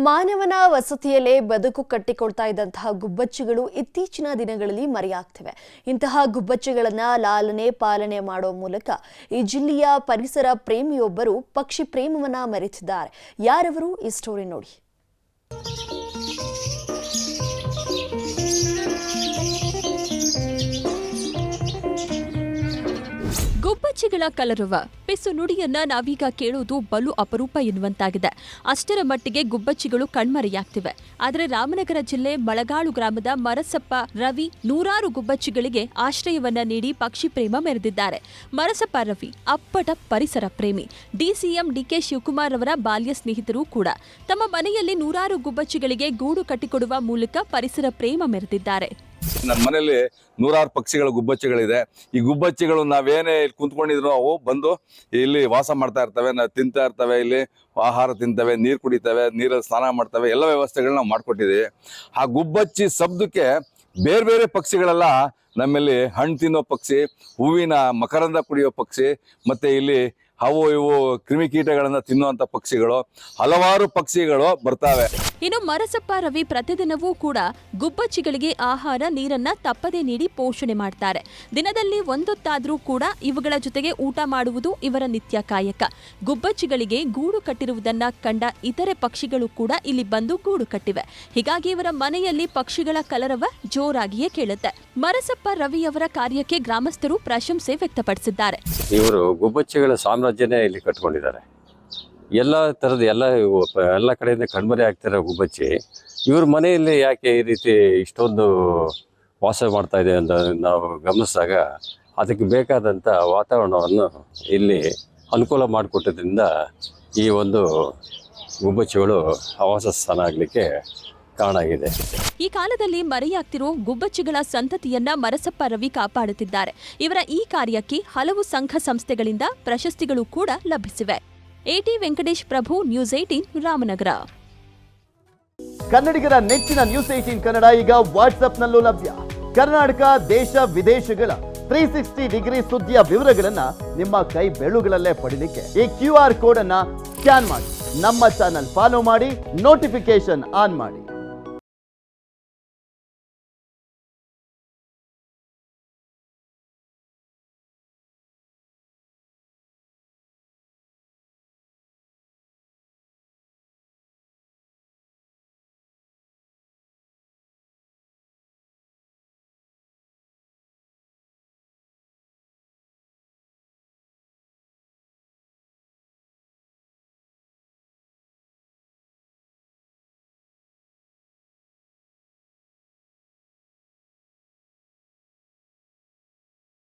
ಮಾನವನ ವಸತಿಯಲ್ಲೇ ಬದುಕು ಕಟ್ಟಿಕೊಳ್ತಾ ಇದ್ದಂತಹ ಗುಬ್ಬಚ್ಚಿಗಳು ಇತ್ತೀಚಿನ ದಿನಗಳಲ್ಲಿ ಮರೆಯಾಗ್ತಿವೆ. ಇಂತಹ ಗುಬ್ಬಚ್ಚಿಗಳನ್ನು ಲಾಲನೆ ಪಾಲನೆ ಮಾಡುವ ಮೂಲಕ ಈ ಜಿಲ್ಲೆಯ ಪರಿಸರ ಪ್ರೇಮಿಯೊಬ್ಬರು ಪಕ್ಷಿ ಪ್ರೇಮವನ್ನ ಮೆರೆತಿದ್ದಾರೆ. ಯಾರವರು ಈ ಸ್ಟೋರಿ ನೋಡಿ. ಗುಬ್ಬಚ್ಚಿಗಳ ಕಲರವ ಪೆಸು ನುಡಿಯನ್ನ ನಾವೀಗ ಕೇಳುವುದು ಬಲು ಅಪರೂಪ ಎನ್ನುವಂತಾಗಿದೆ. ಅಷ್ಟರ ಮಟ್ಟಿಗೆ ಗುಬ್ಬಚ್ಚಿಗಳು ಕಣ್ಮರೆಯಾಗ್ತಿವೆ. ಆದರೆ ರಾಮನಗರ ಜಿಲ್ಲೆ ಮಳಗಾಳು ಗ್ರಾಮದ ಮರಸಪ್ಪ ರವಿ ನೂರಾರು ಗುಬ್ಬಚ್ಚಿಗಳಿಗೆ ಆಶ್ರಯವನ್ನ ನೀಡಿ ಪಕ್ಷಿ ಪ್ರೇಮ ಮೆರೆದಿದ್ದಾರೆ. ಮರಸಪ್ಪ ರವಿ ಅಪ್ಪಟ ಪರಿಸರ ಪ್ರೇಮಿ. ಡಿಸಿಎಂ ಡಿಕೆ ಶಿವಕುಮಾರ್ ಅವರ ಬಾಲ್ಯ ಸ್ನೇಹಿತರು ಕೂಡ. ತಮ್ಮ ಮನೆಯಲ್ಲಿ ನೂರಾರು ಗುಬ್ಬಚ್ಚಿಗಳಿಗೆ ಗೂಡು ಕಟ್ಟಿಕೊಡುವ ಮೂಲಕ ಪರಿಸರ ಪ್ರೇಮ ಮೆರೆದಿದ್ದಾರೆ. ನನ್ನ ಮನೆಯಲ್ಲಿ ನೂರಾರು ಪಕ್ಷಿಗಳು ಗುಬ್ಬಚ್ಚಿಗಳಿದೆ. ಈ ಗುಬ್ಬಚ್ಚಿಗಳು ನಾವೇನೇ ಇಲ್ಲಿ ಕುಂತ್ಕೊಂಡಿದ್ರು ಅವು ಬಂದು ಇಲ್ಲಿ ವಾಸ ಮಾಡ್ತಾ ಇರ್ತವೆ, ನಾವು ತಿಂತಾ ಇರ್ತವೆ, ಇಲ್ಲಿ ಆಹಾರ ತಿಂತವೆ, ನೀರು ಕುಡಿತವೆ, ನೀರಲ್ಲಿ ಸ್ನಾನ ಮಾಡ್ತವೆ, ಎಲ್ಲ ವ್ಯವಸ್ಥೆಗಳನ್ನ ನಾವು ಮಾಡ್ಕೊಟ್ಟಿದ್ದೀವಿ. ಆ ಗುಬ್ಬಚ್ಚಿ ಶಬ್ದಕ್ಕೆ ಬೇರೆ ಬೇರೆ ಪಕ್ಷಿಗಳೆಲ್ಲ ನಮ್ಮಲ್ಲಿ ಹಣ್ಣು ತಿನ್ನೋ ಪಕ್ಷಿ, ಹೂವಿನ ಮಕರಂದ ಕುಡಿಯೋ ಪಕ್ಷಿ, ಮತ್ತೆ ಇಲ್ಲಿ ಅವು ಇವು ಕ್ರಿಮಿಕೀಟಗಳನ್ನ ತಿನ್ನುವಂತ ಪಕ್ಷಿಗಳು, ಹಲವಾರು ಪಕ್ಷಿಗಳು ಬರ್ತಾವೆ. ಇನ್ನು ಮರಸಪ್ಪ ರವಿ ಪ್ರತಿದಿನವೂ ಕೂಡ ಗುಬ್ಬಚ್ಚಿಗಳಿಗೆ ಆಹಾರ ನೀರನ್ನ ತಪ್ಪದೇ ನೀಡಿ ಪೋಷಣೆ ಮಾಡ್ತಾರೆ. ದಿನದಲ್ಲಿ ಒಂದೊತ್ತಾದ್ರೂ ಕೂಡ ಇವುಗಳ ಜೊತೆಗೆ ಊಟ ಮಾಡುವುದು ಇವರ ನಿತ್ಯ ಕಾಯಕ. ಗುಬ್ಬಚ್ಚಿಗಳಿಗೆ ಗೂಡು ಕಟ್ಟಿರುವುದನ್ನ ಕಂಡ ಇತರೆ ಪಕ್ಷಿಗಳು ಕೂಡ ಇಲ್ಲಿ ಬಂದು ಗೂಡು ಕಟ್ಟಿವೆ. ಹೀಗಾಗಿ ಇವರ ಮನೆಯಲ್ಲಿ ಪಕ್ಷಿಗಳ ಕಲರವ ಜೋರಾಗಿಯೇ ಕೇಳುತ್ತೆ. ಮರಸಪ್ಪ ರವಿಯವರ ಕಾರ್ಯಕ್ಕೆ ಗ್ರಾಮಸ್ಥರು ಪ್ರಶಂಸೆ ವ್ಯಕ್ತಪಡಿಸಿದ್ದಾರೆ. ಇವರು ಗುಬ್ಬಚ್ಚಿಗಳ ಸಾಮ್ರಾಜ್ಯನೇ ಇಲ್ಲಿ ಕಟ್ಕೊಂಡಿದ್ದಾರೆ. ಎಲ್ಲ ಥರದ ಎಲ್ಲ ಕಡೆಯಿಂದ ಕಣ್ಮರೆ ಆಗ್ತಿರೋ ಗುಬ್ಬಚ್ಚಿ ಇವ್ರ ಮನೆಯಲ್ಲಿ ಯಾಕೆ ಈ ರೀತಿ ಇಷ್ಟೊಂದು ವಾಸ ಮಾಡ್ತಾ ಇದೆ ಅಂತ ನಾವು ಗಮನಿಸಿದಾಗ ಅದಕ್ಕೆ ಬೇಕಾದಂಥ ವಾತಾವರಣವನ್ನು ಇಲ್ಲಿ ಅನುಕೂಲ ಮಾಡಿಕೊಟ್ಟದ್ರಿಂದ ಈ ಒಂದು ಗುಬ್ಬಚ್ಚಿಗಳು ಆವಾಸ ಸ್ಥಾನ ಆಗಲಿಕ್ಕೆ ಕಾರಣ ಆಗಿದೆ. ಈ ಕಾಲದಲ್ಲಿ ಮರೆಯಾಗ್ತಿರೋ ಗುಬ್ಬಚ್ಚಿಗಳ ಸಂತತಿಯನ್ನ ಮರಸಪ್ಪ ರವಿ ಕಾಪಾಡುತ್ತಿದ್ದಾರೆ. ಇವರ ಈ ಕಾರ್ಯಕ್ಕೆ ಹಲವು ಸಂಘ ಸಂಸ್ಥೆಗಳಿಂದ ಪ್ರಶಸ್ತಿಗಳು ಕೂಡ ಲಭಿಸಿವೆ. ಎಟಿ ವೆಂಕಟೇಶ್ ಪ್ರಭು, ನ್ಯೂಸ್ 18 ರಾಮನಗರ. ಕನ್ನಡಿಗರ ನೆಚ್ಚಿನ ನ್ಯೂಸ್ 18 ಕನ್ನಡ ಈಗ ವಾಟ್ಸ್ಆಪ್ನಲ್ಲೂ ಲಭ್ಯ. ಕರ್ನಾಟಕ, ದೇಶ ವಿದೇಶಗಳ 360 ಡಿಗ್ರಿ ಸುದ್ದಿಯ ವಿವರಗಳನ್ನ ನಿಮ್ಮ ಕೈ ಬೆರಳುಗಳಲ್ಲೇ ಪಡಿಲಿಕ್ಕೆ ಈ QR ಕೋಡ್ ಅನ್ನ ಸ್ಕ್ಯಾನ್ ಮಾಡಿ, ನಮ್ಮ ಚಾನಲ್ ಫಾಲೋ ಮಾಡಿ, ನೋಟಿಫಿಕೇಶನ್ ಆನ್ ಮಾಡಿ.